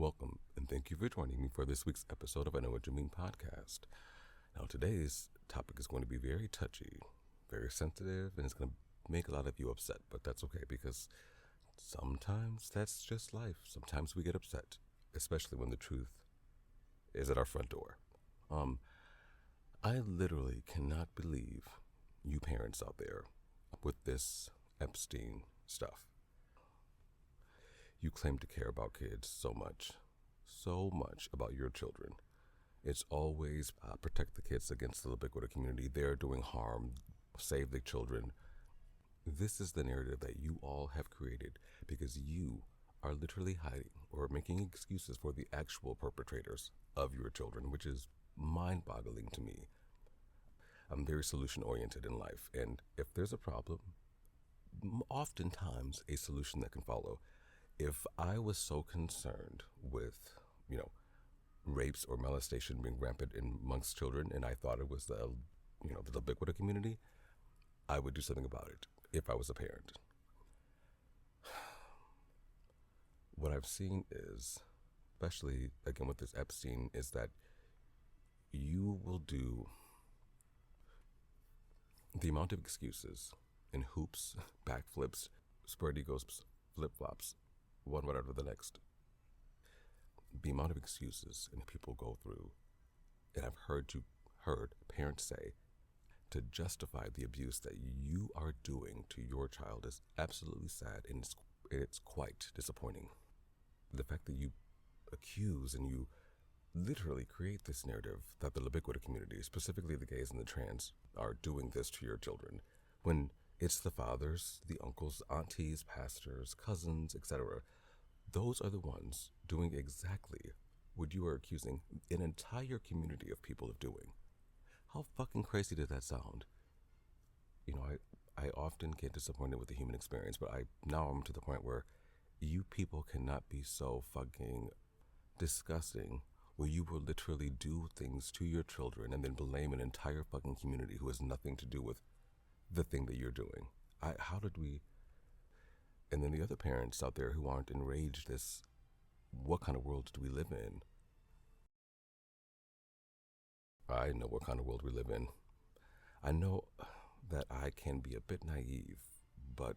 Welcome, and thank you for joining me for this week's episode of I Know What You Mean podcast. Now, today's topic is going to be very touchy, very sensitive, and it's going to make a lot of you upset, but that's okay because sometimes that's just life. Sometimes we get upset, especially when the truth is at our front door. I literally cannot believe you parents out there with this Epstein stuff. You claim to care about kids so much about your children. It's always protect the kids against the ubiquitous community. They're doing harm, save the children. This is the narrative that you all have created because you are literally hiding or making excuses for the actual perpetrators of your children, which is mind-boggling to me. I'm very solution-oriented in life, and if there's a problem, oftentimes a solution that can follow. If I was so concerned with, rapes or molestation being rampant amongst children, and I thought it was the ubiquitous community, I would do something about it if I was a parent. What I've seen is, especially again with this Epstein, is that you will do the amount of excuses and hoops, backflips, spread egos, flip-flops, one right after the next. The amount of excuses and people go through, and I've heard parents say, to justify the abuse that you are doing to your child is absolutely sad, and it's quite disappointing. The fact that you accuse and you literally create this narrative that the ubiquitous community, specifically the gays and the trans, are doing this to your children, when it's the fathers, the uncles, aunties, pastors, cousins, etc. Those are the ones doing exactly what you are accusing an entire community of people of doing. How fucking crazy does that sound? I often get disappointed with the human experience, but now I'm to the point where you people cannot be so fucking disgusting where you will literally do things to your children and then blame an entire fucking community who has nothing to do with the thing that you're doing. How did we... And then the other parents out there who aren't enraged, what kind of world do we live in? I know what kind of world we live in. I know that I can be a bit naive, but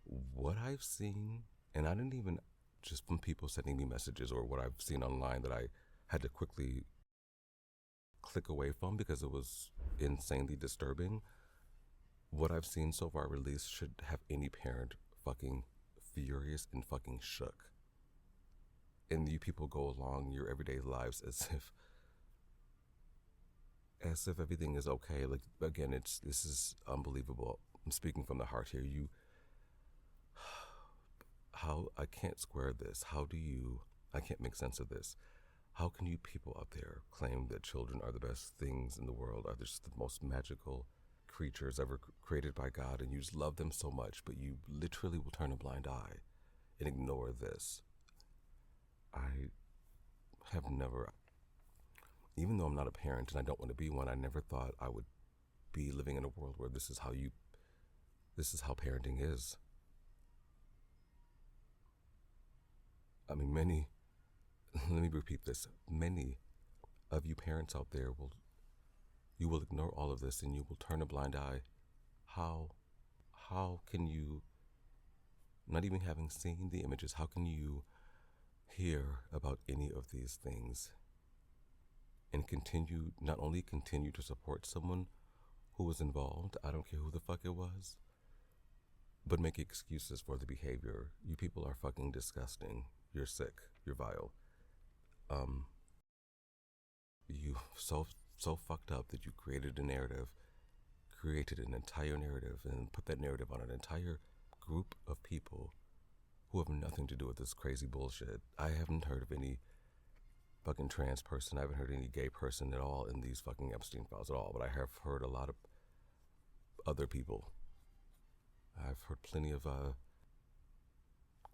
what I've seen, and I didn't even, just from people sending me messages or what I've seen online that I had to quickly click away from because it was insanely disturbing. What I've seen so far released should have any parent fucking furious and fucking shook. And you people go along your everyday lives as if everything is okay. Like, again, this is unbelievable. I'm speaking from the heart here. I can't square this. I can't make sense of this. How can you people out there claim that children are the best things in the world, are just the most magical creatures ever created by God, and you just love them so much, but you literally will turn a blind eye and ignore this? I have never, even though I'm not a parent and I don't want to be one, I never thought I would be living in a world where this is how parenting is. I mean, let me repeat this, many of you parents out there you will ignore all of this and you will turn a blind eye. How can you, not even having seen the images, how can you hear about any of these things and not only continue to support someone who was involved, I don't care who the fuck it was, but make excuses for the behavior? You people are fucking disgusting. You're sick. You're vile. You so fucked up that you created an entire narrative, and put that narrative on an entire group of people who have nothing to do with this crazy bullshit. I haven't heard of any fucking trans person. I haven't heard any gay person at all in these fucking Epstein files at all, but I have heard a lot of other people. I've heard plenty of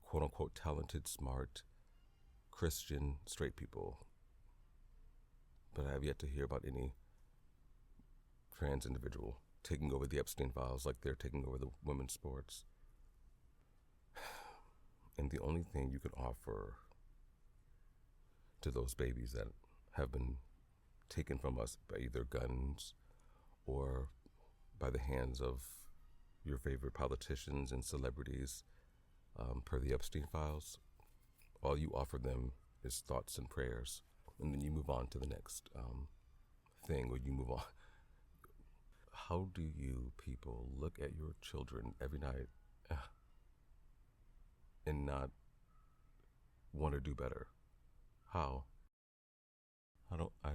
quote-unquote talented, smart, Christian, straight people, but I have yet to hear about any trans individual taking over the Epstein files like they're taking over the women's sports. And the only thing you can offer to those babies that have been taken from us by either guns or by the hands of your favorite politicians and celebrities, per the Epstein files. All you offer them is thoughts and prayers, and then you move on to the next thing, or you move on. How do you people look at your children every night and not want to do better? How? I don't, I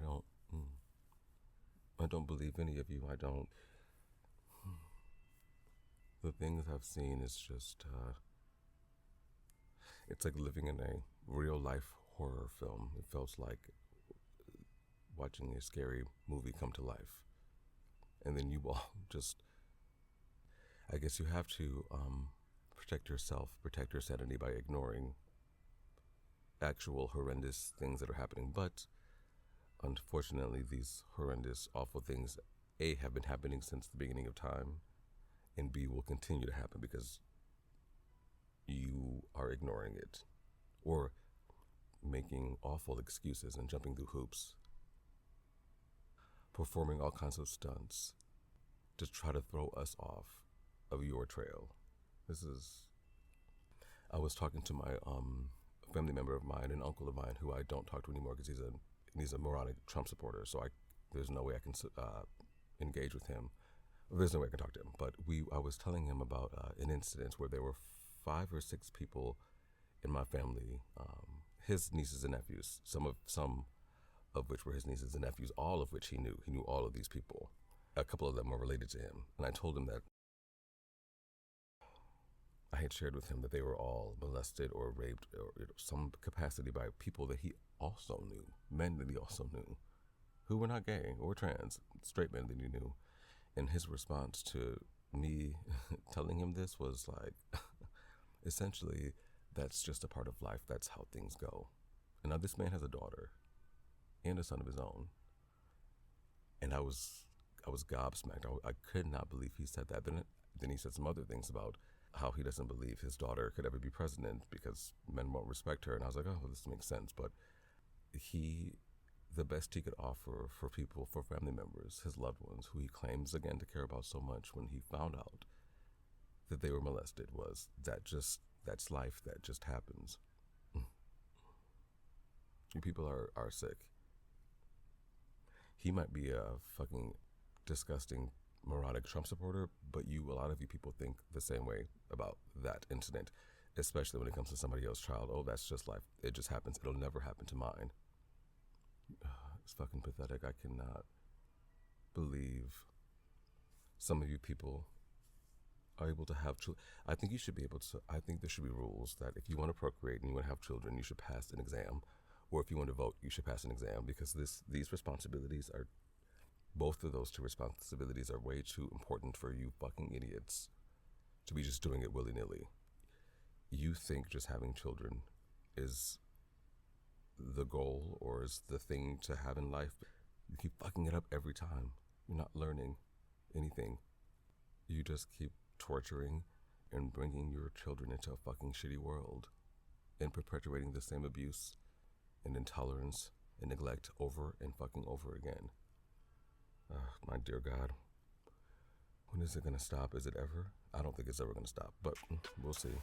don't believe any of you. I don't. The things I've seen is just, it's like living in a real life horror film. It feels like watching a scary movie come to life. And then you all just, I guess you have to protect yourself, protect your sanity by ignoring actual horrendous things that are happening. But unfortunately, these horrendous, awful things, A, have been happening since the beginning of time, and B, will continue to happen because you are ignoring it or making awful excuses and jumping through hoops, performing all kinds of stunts to try to throw us off of your trail. I was talking to my family member of mine, an uncle of mine, who I don't talk to anymore because he's a moronic Trump supporter. So there's no way I can engage with him. There's no way I can talk to him. But I was telling him about an incident where there were 5 or 6 people in my family, his nieces and nephews, some of which were his nieces and nephews, all of which he knew. He knew all of these people. A couple of them were related to him. And I told him that I had shared with him that they were all molested or raped or some capacity by people that he also knew, men that he also knew, who were not gay or trans, straight men that he knew. And his response to me telling him this was like, essentially, that's just a part of life. That's how things go. And now this man has a daughter and a son of his own. And I was gobsmacked. I could not believe he said that. Then he said some other things about how he doesn't believe his daughter could ever be president because men won't respect her. And I was like, oh, well, this makes sense. But the best he could offer for people, for family members, his loved ones, who he claims again to care about so much, when he found out that they were molested, was that's life. That just happens. You people are sick. He might be a fucking disgusting, moronic Trump supporter, but a lot of you people think the same way about that incident, especially when it comes to somebody else's child. Oh, that's just life. It just happens. It'll never happen to mine. It's fucking pathetic. I cannot believe some of you people are able to have children. I think you should be able to. I think there should be rules that if you want to procreate and you want to have children, you should pass an exam. Or if you want to vote, you should pass an exam, because these responsibilities are, both of those 2 responsibilities are way too important for you fucking idiots to be just doing it willy-nilly. You think just having children is the goal or is the thing to have in life. You keep fucking it up every time. You're not learning anything. You just keep torturing and bringing your children into a fucking shitty world and perpetuating the same abuse and intolerance and neglect over and fucking over again. My dear God, when is it gonna stop? Is it ever? I don't think it's ever gonna stop, but we'll see.